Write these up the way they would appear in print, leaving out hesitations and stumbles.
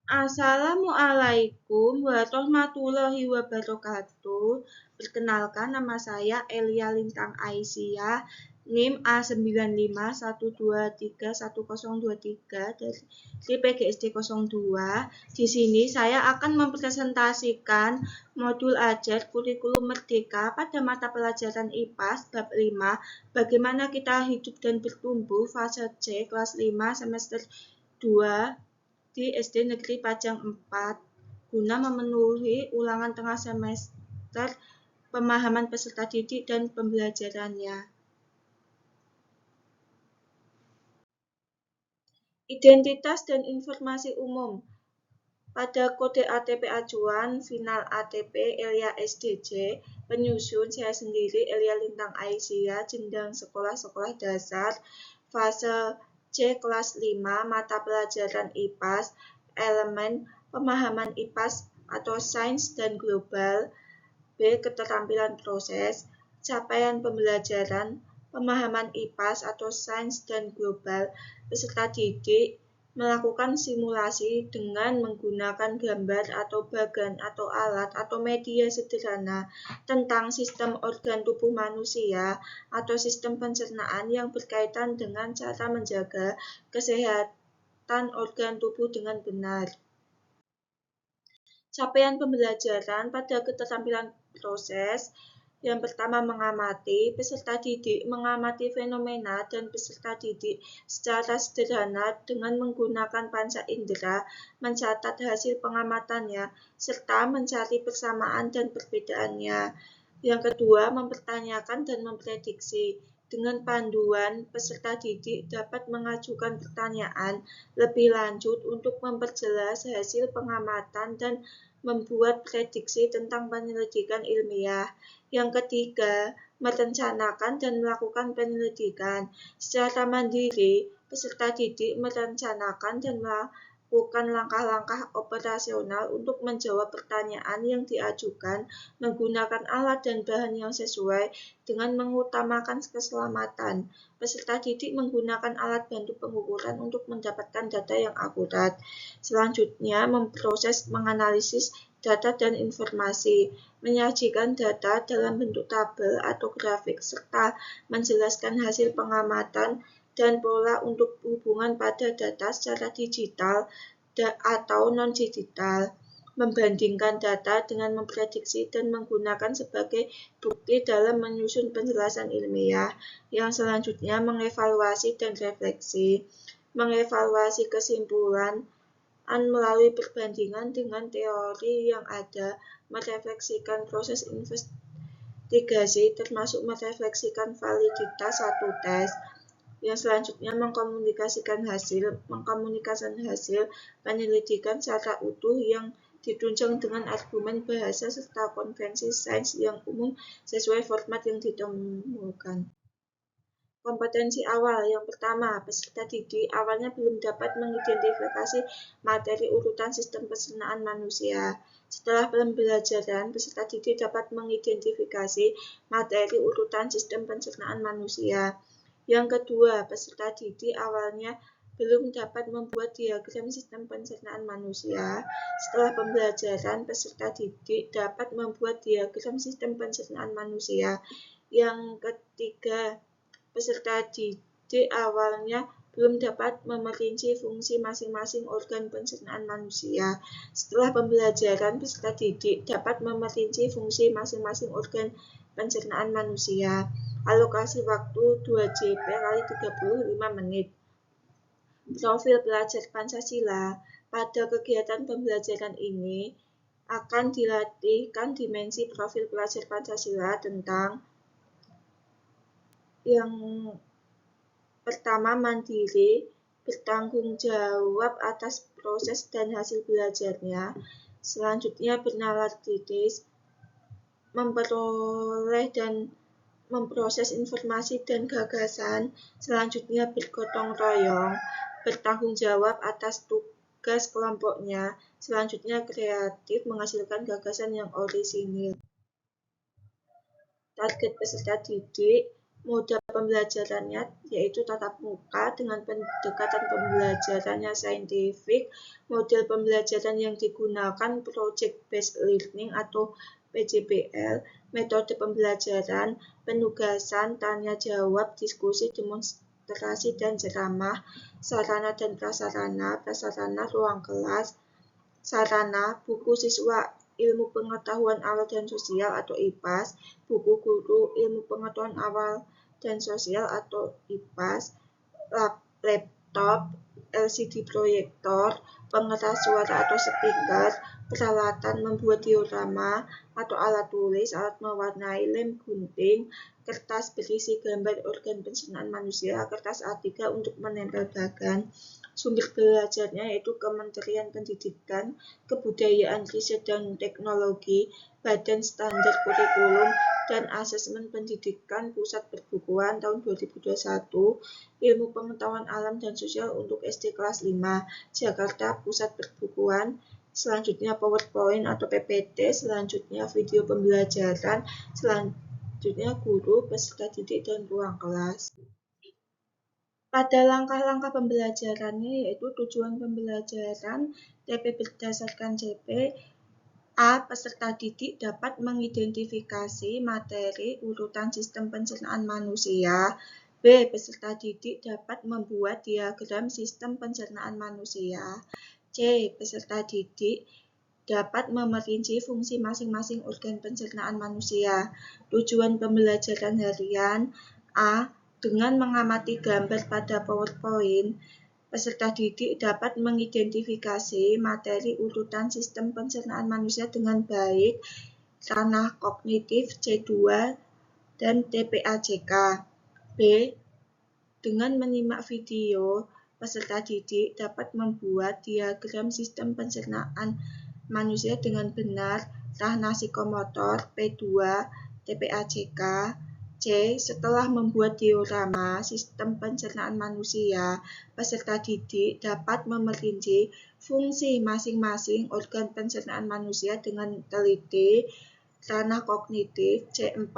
Assalamualaikum warahmatullahi wabarakatuh. Perkenalkan, nama saya Elia Lintang Aisyah, NIM A9512310123 dari PGSD 02. Di sini saya akan mempresentasikan modul ajar kurikulum merdeka pada mata pelajaran IPAS bab 5, bagaimana kita hidup dan bertumbuh fase C kelas 5 semester 2 di SD Negeri Pajang 4 guna memenuhi ulangan tengah semester pemahaman peserta didik dan pembelajarannya. Identitas dan informasi umum. Pada kode ATP acuan final ATP Elia SDJ, penyusun saya sendiri Elia Lintang Aisyah, jenjang sekolah dasar, fase C kelas 5, mata pelajaran IPAS, elemen pemahaman IPAS atau sains dan global. B. Keterampilan proses, capaian pembelajaran, pemahaman IPAS atau sains dan global. Peserta didik melakukan simulasi dengan menggunakan gambar atau bagan atau alat atau media sederhana tentang sistem organ tubuh manusia atau sistem pencernaan yang berkaitan dengan cara menjaga kesehatan organ tubuh dengan benar. Capaian pembelajaran pada keterampilan proses. Yang pertama, mengamati. Peserta didik mengamati fenomena dan peserta didik secara sederhana dengan menggunakan panca indera, mencatat hasil pengamatannya, serta mencari persamaan dan perbedaannya. Yang kedua, mempertanyakan dan memprediksi. Dengan panduan, peserta didik dapat mengajukan pertanyaan lebih lanjut untuk memperjelas hasil pengamatan dan membuat prediksi tentang penyelidikan ilmiah. Yang ketiga, merencanakan dan melakukan penyelidikan. Secara mandiri, peserta didik merencanakan dan melakukan langkah-langkah operasional untuk menjawab pertanyaan yang diajukan menggunakan alat dan bahan yang sesuai dengan mengutamakan keselamatan. Peserta didik menggunakan alat bantu pengukuran untuk mendapatkan data yang akurat. Selanjutnya, memproses, menganalisis data dan informasi, menyajikan data dalam bentuk tabel atau grafik, serta menjelaskan hasil pengamatan dan pola untuk hubungan pada data secara digital atau non-digital, membandingkan data dengan memprediksi dan menggunakan sebagai bukti dalam menyusun penjelasan ilmiah. Yang selanjutnya, mengevaluasi dan refleksi, mengevaluasi kesimpulan melalui perbandingan dengan teori yang ada, merefleksikan proses investigasi termasuk merefleksikan validitas satu tes. Yang selanjutnya, mengkomunikasikan hasil penyelidikan secara utuh yang ditunjang dengan argumen bahasa serta konvensi sains yang umum sesuai format yang ditemukan. Kompetensi awal. Yang pertama, peserta didik awalnya belum dapat mengidentifikasi materi urutan sistem pencernaan manusia. Setelah pembelajaran, peserta didik dapat mengidentifikasi materi urutan sistem pencernaan manusia. Yang kedua, peserta didik awalnya belum dapat membuat diagram sistem pencernaan manusia. Setelah pembelajaran, peserta didik dapat membuat diagram sistem pencernaan manusia. Yang ketiga, peserta didik awalnya belum dapat memerinci fungsi masing-masing organ pencernaan manusia. Setelah pembelajaran, peserta didik dapat memerinci fungsi masing-masing organ pencernaan manusia. Alokasi waktu 2 JP kali 35 menit. Profil pelajar Pancasila. Pada kegiatan pembelajaran ini akan dilatihkan dimensi profil pelajar Pancasila tentang yang pertama, mandiri, bertanggung jawab atas proses dan hasil belajarnya. Selanjutnya, bernalar kritis, memperoleh dan memproses informasi dan gagasan. Selanjutnya, bergotong royong, bertanggung jawab atas tugas kelompoknya. Selanjutnya, kreatif, menghasilkan gagasan yang orisinil. Target peserta didik Mode pembelajarannya yaitu tatap muka dengan pendekatan pembelajaran yang saintifik. Model pembelajaran yang digunakan Project Based Learning atau PJBL. Metode pembelajaran, penugasan, tanya jawab, diskusi, demonstrasi dan ceramah. Sarana dan prasarana ruang kelas. Sarana, buku siswa ilmu pengetahuan awal dan sosial atau IPAS, buku guru ilmu pengetahuan awal dan sosial atau IPAS, laptop, LCD proyektor, pengeras suara atau speaker, peralatan membuat diorama atau alat tulis, alat mewarnai, lem gunting, kertas berisi gambar organ pencernaan manusia, kertas A3 untuk menempel bagan. Sumber belajarnya yaitu Kementerian Pendidikan, Kebudayaan, Riset dan Teknologi, Badan Standar Kurikulum dan Asesmen Pendidikan Pusat Perbukuan tahun 2021, Ilmu Pengetahuan Alam dan Sosial untuk SD kelas 5, Jakarta Pusat Perbukuan, selanjutnya PowerPoint atau PPT, selanjutnya video pembelajaran, selanjutnya guru, peserta didik, dan ruang kelas. Pada langkah-langkah pembelajarannya yaitu tujuan pembelajaran, TP berdasarkan CP, A. Peserta didik dapat mengidentifikasi materi urutan sistem pencernaan manusia. B. Peserta didik dapat membuat diagram sistem pencernaan manusia. C. Peserta didik dapat memerinci fungsi masing-masing organ pencernaan manusia. Tujuan pembelajaran harian, A. Dengan mengamati gambar pada PowerPoint, peserta didik dapat mengidentifikasi materi urutan sistem pencernaan manusia dengan baik, ranah kognitif C2 dan TPACK. B. Dengan menyimak video, peserta didik dapat membuat diagram sistem pencernaan manusia dengan benar, ranah psikomotor P2, TPACK. C. Setelah membuat diorama sistem pencernaan manusia, peserta didik dapat memerinci fungsi masing-masing organ pencernaan manusia dengan teliti, ranah kognitif C4,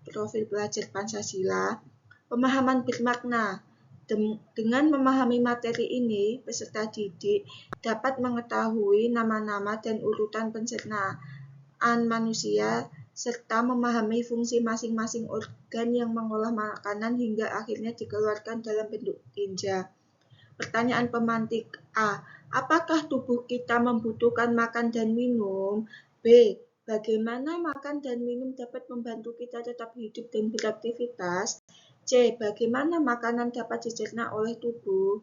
profil pelajar Pancasila. Pemahaman bermakna. Dengan memahami materi ini, peserta didik dapat mengetahui nama-nama dan urutan pencernaan manusia serta memahami fungsi masing-masing organ yang mengolah makanan hingga akhirnya dikeluarkan dalam bentuk tinja. Pertanyaan pemantik A. Apakah tubuh kita membutuhkan makan dan minum? B. Bagaimana makan dan minum dapat membantu kita tetap hidup dan beraktivitas? C. Bagaimana makanan dapat dicerna oleh tubuh?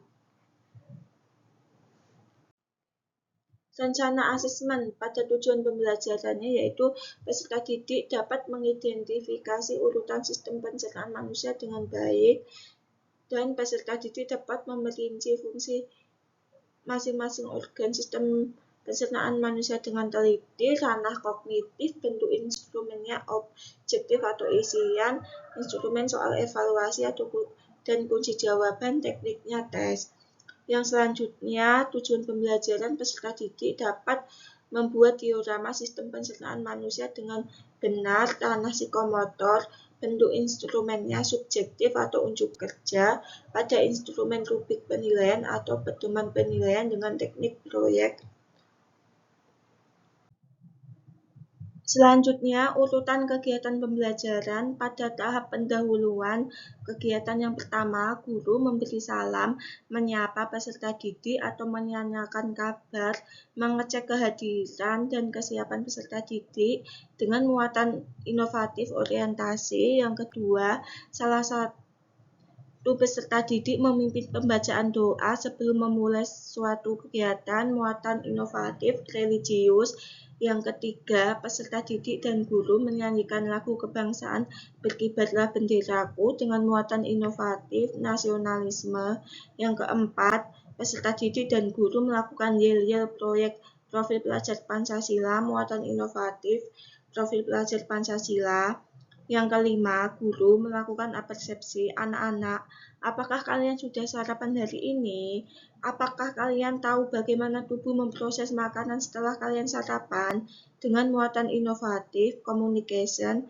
Rencana asesmen pada tujuan pembelajarannya yaitu peserta didik dapat mengidentifikasi urutan sistem pencernaan manusia dengan baik dan peserta didik dapat memerinci fungsi masing-masing organ sistem pencernaan manusia dengan teliti, ranah kognitif, bentuk instrumennya objektif atau isian, instrumen soal evaluasi dan kunci jawaban, tekniknya tes. Yang selanjutnya, tujuan pembelajaran peserta didik dapat membuat diorama sistem pencernaan manusia dengan benar, ranah psikomotor, bentuk instrumennya subjektif atau unjuk kerja pada instrumen rubrik penilaian atau pedoman penilaian dengan teknik proyek. Selanjutnya, urutan kegiatan pembelajaran pada tahap pendahuluan. Kegiatan yang pertama, guru memberi salam, menyapa peserta didik atau menanyakan kabar, mengecek kehadiran dan kesiapan peserta didik dengan muatan inovatif orientasi. Yang kedua, salah satu peserta didik memimpin pembacaan doa sebelum memulai suatu kegiatan, muatan inovatif religius. Yang ketiga, peserta didik dan guru menyanyikan lagu kebangsaan Berkibarlah Benderaku dengan muatan inovatif nasionalisme. Yang keempat, peserta didik dan guru melakukan yel-yel proyek profil pelajar Pancasila, muatan inovatif profil pelajar Pancasila. Yang kelima, guru melakukan persepsi anak-anak. Apakah kalian sudah sarapan hari ini? Apakah kalian tahu bagaimana tubuh memproses makanan setelah kalian sarapan? Dengan muatan inovatif, communication.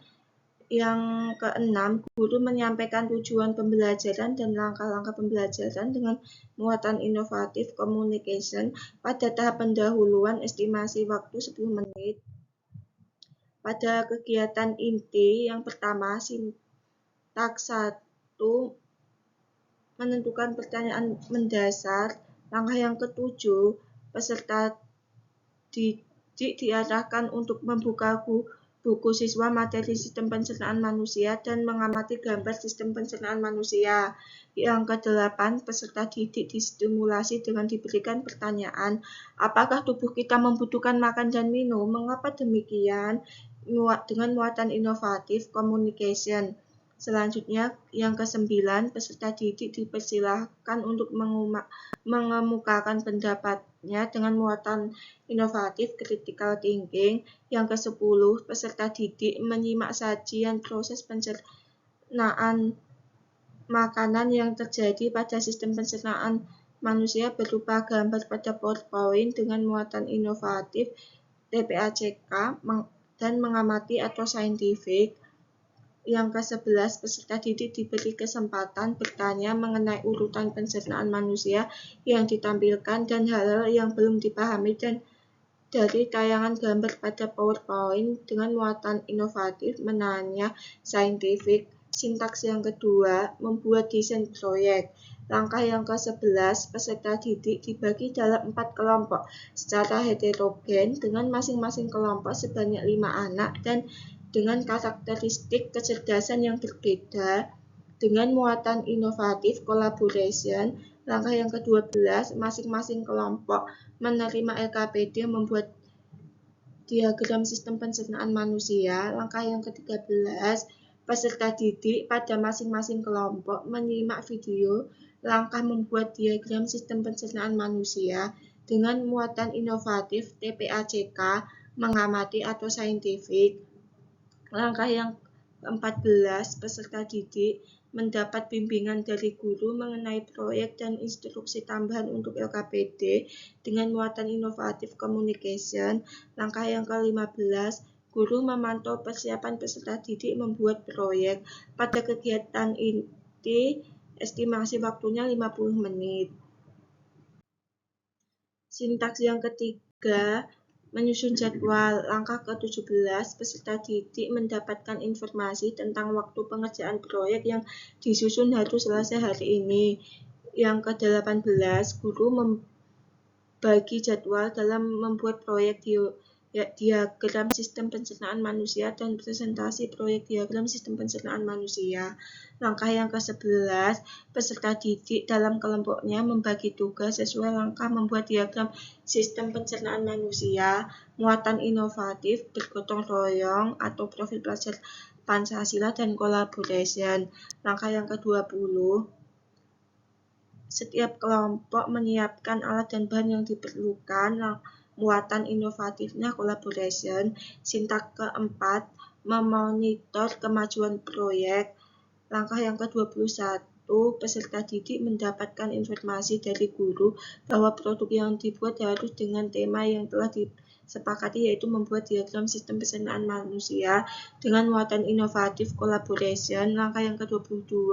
Yang keenam, guru menyampaikan tujuan pembelajaran dan langkah-langkah pembelajaran dengan muatan inovatif communication pada tahap pendahuluan estimasi waktu 10 menit. Pada kegiatan inti yang pertama, sintaks 1 menentukan pertanyaan mendasar. Langkah yang ketujuh, peserta didik diarahkan untuk membuka buku siswa materi sistem pencernaan manusia dan mengamati gambar sistem pencernaan manusia. Yang kedelapan, peserta didik distimulasi dengan diberikan pertanyaan, apakah tubuh kita membutuhkan makan dan minum? Mengapa demikian? Dengan muatan inovatif communication. Selanjutnya, yang kesembilan, peserta didik dipersilahkan untuk mengemukakan pendapatnya dengan muatan inovatif critical thinking. Yang ke-10, peserta didik menyimak sajian proses pencernaan makanan yang terjadi pada sistem pencernaan manusia berupa gambar pada PowerPoint dengan muatan inovatif TPACK dan mengamati atau saintifik. Yang ke-11, peserta didik diberi kesempatan bertanya mengenai urutan pencernaan manusia yang ditampilkan dan hal-hal yang belum dipahami dan dari tayangan gambar pada PowerPoint dengan muatan inovatif menanya saintifik. Sintaks yang kedua, membuat desain proyek. Langkah yang ke-11, peserta didik dibagi dalam 4 kelompok secara heterogen dengan masing-masing kelompok sebanyak 5 anak dan dengan karakteristik kecerdasan yang berbeda. Dengan muatan inovatif collaboration. Langkah yang ke-12, masing-masing kelompok menerima LKPD membuat diagram sistem pencernaan manusia. Langkah yang ke-13, peserta didik pada masing-masing kelompok menyimak video langkah membuat diagram sistem pencernaan manusia dengan muatan inovatif TPACK, mengamati atau saintifik. Langkah yang ke-14, peserta didik mendapat bimbingan dari guru mengenai proyek dan instruksi tambahan untuk LKPD dengan muatan inovatif communication. Langkah yang ke-15, guru memantau persiapan peserta didik membuat proyek. Pada kegiatan inti, estimasi waktunya 50 menit. Sintaks yang ketiga, menyusun jadwal. Langkah ke-17, peserta didik mendapatkan informasi tentang waktu pengerjaan proyek yang disusun harus selesai hari ini. Yang ke-18, guru membagi jadwal dalam membuat proyek diagram sistem pencernaan manusia dan presentasi proyek diagram sistem pencernaan manusia. Langkah yang ke-11, peserta didik dalam kelompoknya membagi tugas sesuai langkah membuat diagram sistem pencernaan manusia, muatan inovatif, bergotong royong atau profil pelajar Pancasila dan collaboration. Langkah yang ke-20, setiap kelompok menyiapkan alat dan bahan yang diperlukan, muatan inovatifnya collaboration. Sintaks keempat, memonitor kemajuan proyek. Langkah yang ke-21, peserta didik mendapatkan informasi dari guru bahwa produk yang dibuat harus dengan tema yang telah disepakati, yaitu membuat diagram sistem pencernaan manusia dengan muatan inovatif collaboration. Langkah yang ke-22,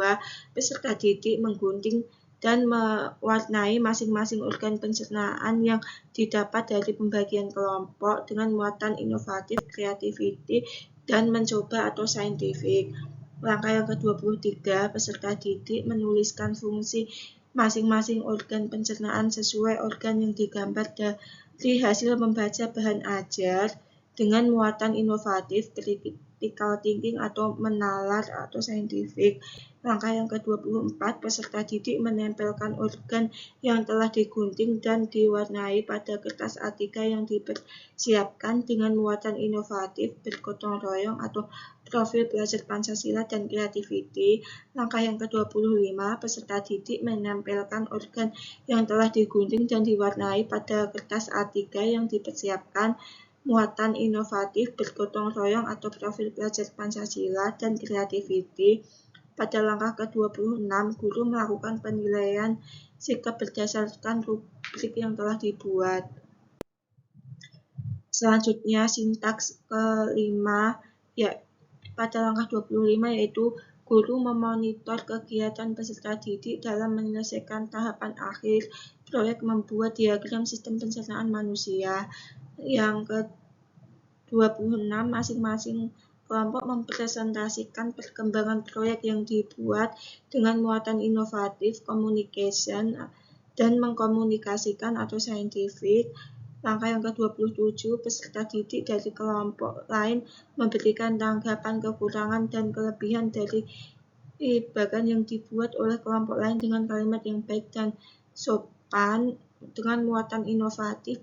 peserta didik menggunting dan mewarnai masing-masing organ pencernaan yang didapat dari pembagian kelompok dengan muatan inovatif, creativity, dan mencoba atau saintifik. Langkah yang ke-23, peserta didik menuliskan fungsi masing-masing organ pencernaan sesuai organ yang digambar dari hasil membaca bahan ajar dengan muatan inovatif, critical thinking atau menalar atau saintifik. Langkah yang ke-24, peserta didik menempelkan organ yang telah digunting dan diwarnai pada kertas A3 yang dipersiapkan dengan muatan inovatif, bergotong royong atau profil pelajar Pancasila dan creativity. Langkah yang ke-25, peserta didik menempelkan organ yang telah digunting dan diwarnai pada kertas A3 yang dipersiapkan, muatan inovatif, bergotong royong atau profil pelajar Pancasila dan creativity. Pada langkah ke-26, guru melakukan penilaian sikap berdasarkan rubrik yang telah dibuat. Selanjutnya, sintaks kelima, pada langkah 25 yaitu guru memonitor kegiatan peserta didik dalam menyelesaikan tahapan akhir proyek membuat diagram sistem pencernaan manusia. Yang ke-26, masing-masing kelompok mempresentasikan perkembangan proyek yang dibuat dengan muatan inovatif, communication, dan mengkomunikasikan atau scientific. Langkah yang ke-27, peserta didik dari kelompok lain memberikan tanggapan kekurangan dan kelebihan dari bagan yang dibuat oleh kelompok lain dengan kalimat yang baik dan sopan dengan muatan inovatif,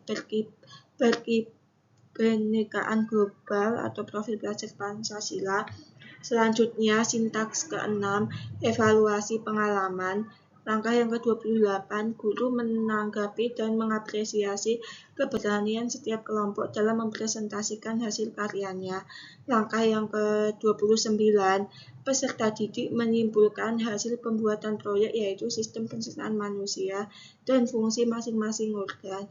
berkebinekaan global atau profil belajar Pancasila. Selanjutnya, sintaks ke-6, evaluasi pengalaman. Langkah yang ke-28, guru menanggapi dan mengapresiasi keberanian setiap kelompok dalam mempresentasikan hasil karyanya. Langkah yang ke-29, peserta didik menyimpulkan hasil pembuatan proyek yaitu sistem pencernaan manusia dan fungsi masing-masing organ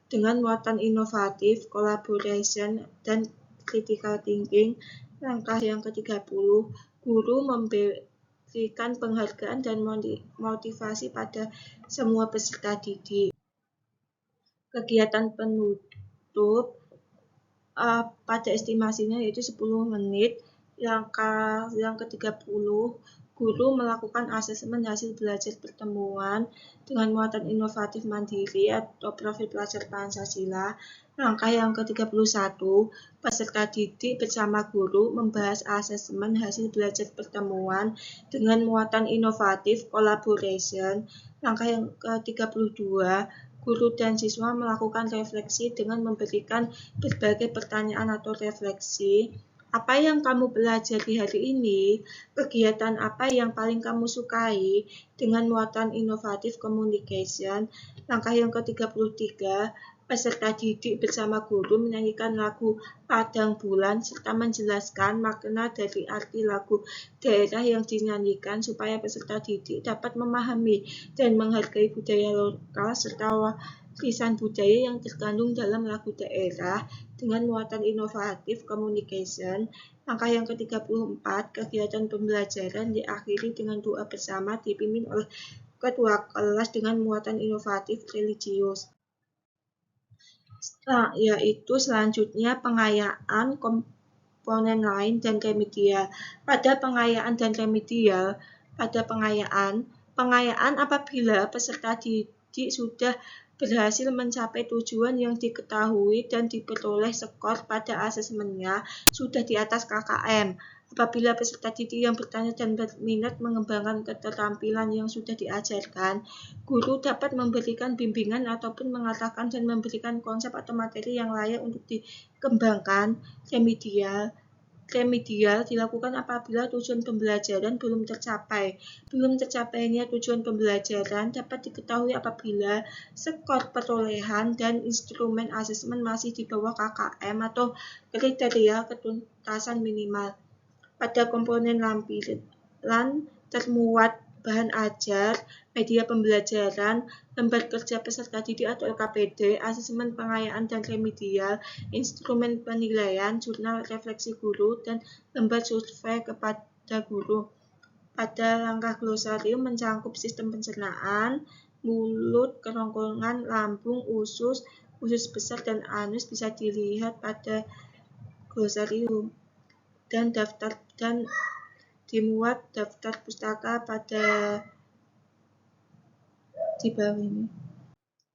dengan muatan inovatif, collaboration, dan critical thinking. Langkah yang ke-30, guru memberikan penghargaan dan motivasi pada semua peserta didik. Kegiatan penutup pada estimasinya yaitu 10 menit. Langkah yang ke-30, guru melakukan asesmen hasil belajar pertemuan dengan muatan inovatif mandiri atau profil pelajar Pancasila. Langkah yang ke-31, peserta didik bersama guru membahas asesmen hasil belajar pertemuan dengan muatan inovatif, collaboration. Langkah yang ke-32, guru dan siswa melakukan refleksi dengan memberikan berbagai pertanyaan atau refleksi. Apa yang kamu pelajari hari ini? Kegiatan apa yang paling kamu sukai? Dengan muatan inovatif communication. Langkah yang ke-33, peserta didik bersama guru menyanyikan lagu Padang Bulan serta menjelaskan makna dari arti lagu daerah yang dinyanyikan supaya peserta didik dapat memahami dan menghargai budaya lokal serta warisan budaya yang terkandung dalam lagu daerah dengan muatan inovatif communication. Langkah yang ke-34, kegiatan pembelajaran diakhiri dengan doa bersama dipimpin oleh ketua kelas dengan muatan inovatif religius. Yaitu selanjutnya pengayaan komponen lain dan remedial. Pada pengayaan dan remedial, pengayaan apabila peserta didik sudah berhasil mencapai tujuan yang diketahui dan diperoleh skor pada asesmennya sudah di atas KKM. Apabila peserta didik yang bertanya dan berminat mengembangkan keterampilan yang sudah diajarkan, guru dapat memberikan bimbingan ataupun mengatakan dan memberikan konsep atau materi yang layak untuk dikembangkan. Remedial dilakukan apabila tujuan pembelajaran belum tercapai. Belum tercapainya tujuan pembelajaran dapat diketahui apabila skor perolehan dan instrumen asesmen masih di bawah KKM atau kriteria ketuntasan minimal. Pada komponen lampiran termuat bahan ajar, media pembelajaran, lembar kerja peserta didik atau LKPD, asesmen pengayaan dan remedial, instrumen penilaian, jurnal refleksi guru, dan lembar survei kepada guru. Pada langkah glosarium mencangkup sistem pencernaan, mulut, kerongkongan, lambung, usus besar, dan anus bisa dilihat pada glosarium. Dan dimuat daftar pustaka pada di bawah ini.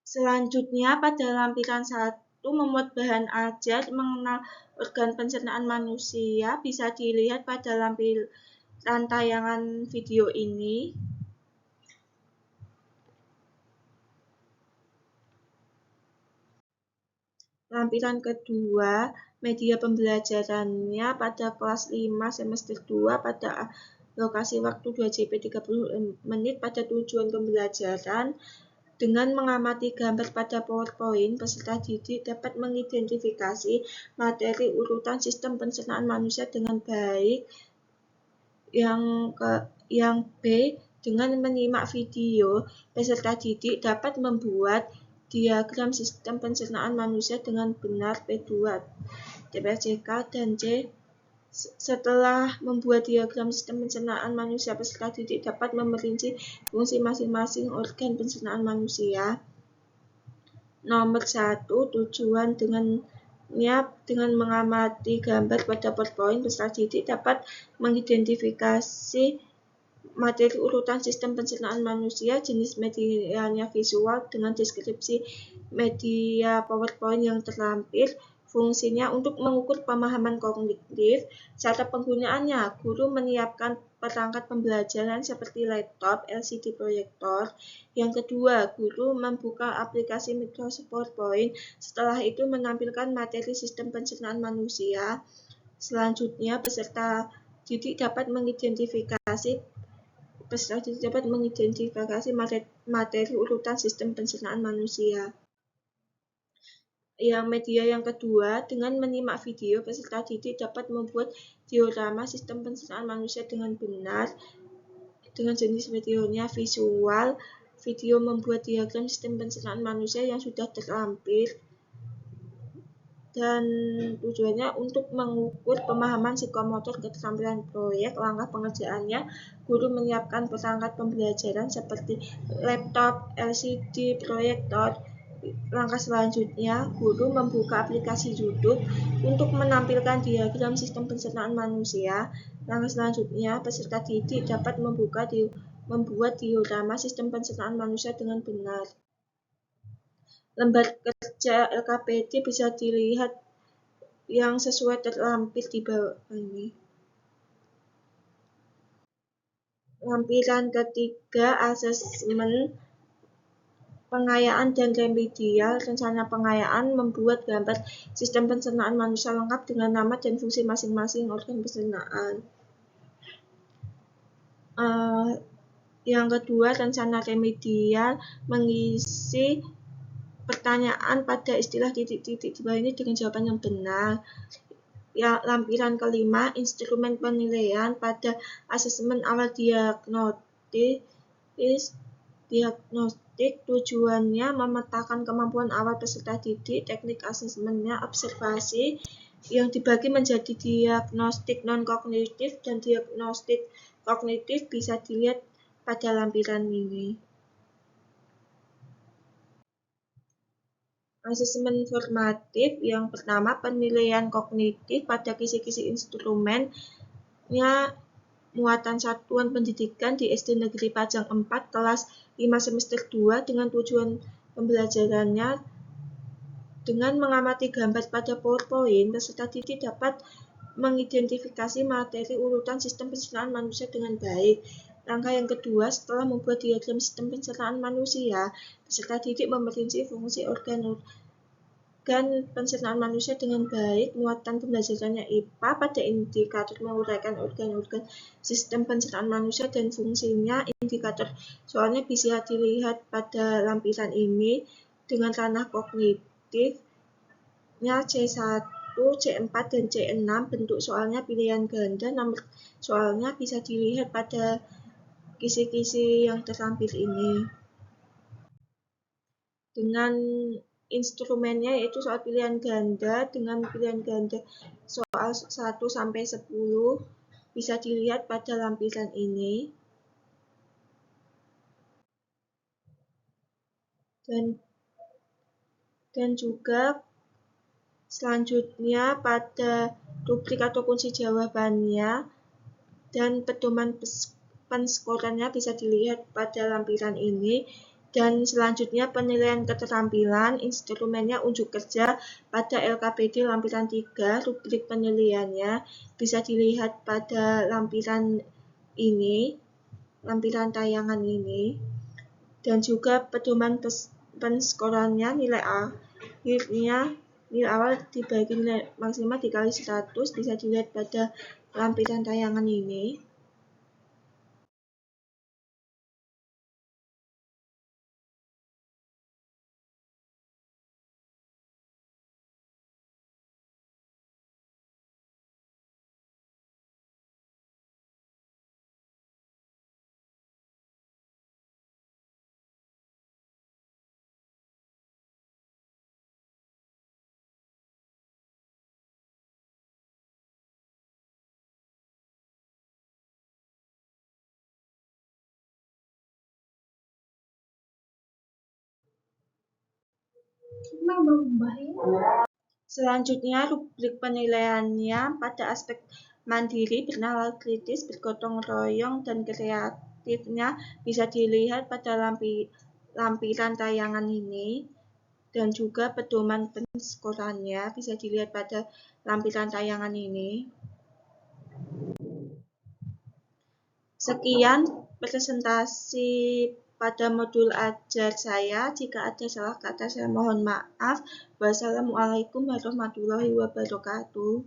Selanjutnya pada lampiran 1 memuat bahan ajar mengenal organ pencernaan manusia bisa dilihat pada lampiran tayangan video ini. Lampiran kedua, media pembelajarannya pada kelas 5 semester 2 pada lokasi waktu 2 JP 30 menit pada tujuan pembelajaran. Dengan mengamati gambar pada PowerPoint, peserta didik dapat mengidentifikasi materi urutan sistem pencernaan manusia dengan baik. Yang B, dengan menyimak video, peserta didik dapat membuat diagram sistem pencernaan manusia dengan benar. P2 DPRJK dan C Setelah membuat diagram sistem pencernaan manusia, peserta didik dapat memperinci fungsi masing-masing organ pencernaan manusia. Nomor 1, tujuan dengan mengamati gambar pada PowerPoint, peserta didik dapat mengidentifikasi materi urutan sistem pencernaan manusia, jenis medianya visual dengan deskripsi media PowerPoint yang terlampir, fungsinya untuk mengukur pemahaman kognitif, cara penggunaannya. Guru menyiapkan perangkat pembelajaran seperti laptop, LCD proyektor. Yang kedua, guru membuka aplikasi Microsoft PowerPoint, setelah itu menampilkan materi sistem pencernaan manusia. Selanjutnya, peserta didik dapat mengidentifikasi materi urutan sistem pencernaan manusia. Yang media yang kedua, dengan menyimak video, peserta didik dapat membuat diorama sistem pencernaan manusia dengan benar. Dengan jenis videonya visual, video membuat diagram sistem pencernaan manusia yang sudah terlampir. Dan tujuannya untuk mengukur pemahaman psikomotor keterampilan proyek. Langkah pengerjaannya, guru menyiapkan perangkat pembelajaran seperti laptop, LCD, proyektor. Langkah selanjutnya, guru membuka aplikasi YouTube untuk menampilkan diagram sistem pencernaan manusia. Langkah selanjutnya, peserta didik dapat membuat diorama sistem pencernaan manusia dengan benar. Lembar kerja LKPD bisa dilihat yang sesuai terlampir di bawah ini. Lampiran ketiga, asesmen pengayaan dan remedial. Rencana pengayaan membuat gambar sistem pencernaan manusia lengkap dengan nama dan fungsi masing-masing organ pencernaan. Yang kedua, rencana remedial mengisi pertanyaan pada istilah titik-titik di bawah ini dengan jawaban yang benar. Lampiran kelima, instrumen penilaian pada asesmen awal diagnostik, tujuannya memetakan kemampuan awal peserta didik. Teknik asesmennya observasi yang dibagi menjadi diagnostik non-kognitif dan diagnostik kognitif, bisa dilihat pada lampiran ini. Asesmen formatif yang pertama, penilaian kognitif pada kisi-kisi instrumennya muatan satuan pendidikan di SD Negeri Pajang 4 kelas 5 semester 2 dengan tujuan pembelajarannya. Dengan mengamati gambar pada PowerPoint, peserta didik dapat mengidentifikasi materi urutan sistem pencernaan manusia dengan baik. Langkah yang kedua, setelah membuat diagram sistem pencernaan manusia, peserta didik memperinci fungsi organ pencernaan manusia dengan baik. Muatan pembelajarannya IPA pada indikator menguraikan organ-organ sistem pencernaan manusia dan fungsinya. Indikator soalnya bisa dilihat pada lampiran ini. Dengan ranah kognitifnya C1, C4, dan C6. Bentuk soalnya pilihan ganda. Nomor soalnya bisa dilihat pada kisi-kisi yang terlampir ini. Dengan instrumennya yaitu soal pilihan ganda, dengan pilihan ganda soal 1 sampai 10 bisa dilihat pada lampiran ini. Dan juga selanjutnya pada rubrik atau kunci jawabannya dan pedoman penskorannya bisa dilihat pada lampiran ini. Dan selanjutnya penilaian keterampilan, instrumennya unjuk kerja pada LKPD lampiran 3, rubrik penilaiannya bisa dilihat pada lampiran ini, lampiran tayangan ini. Dan juga pedoman penskorannya, nilai awal dibagi nilai maksimal dikali 100 bisa dilihat pada lampiran tayangan ini. Selanjutnya, rubrik penilaiannya pada aspek mandiri, bernalar kritis, bergotong royong, dan kreatifnya bisa dilihat pada lampiran tayangan ini, dan juga pedoman penskorannya bisa dilihat pada lampiran tayangan ini. Sekian presentasi pada modul ajar saya. Jika ada salah kata, saya mohon maaf. Wassalamualaikum warahmatullahi wabarakatuh.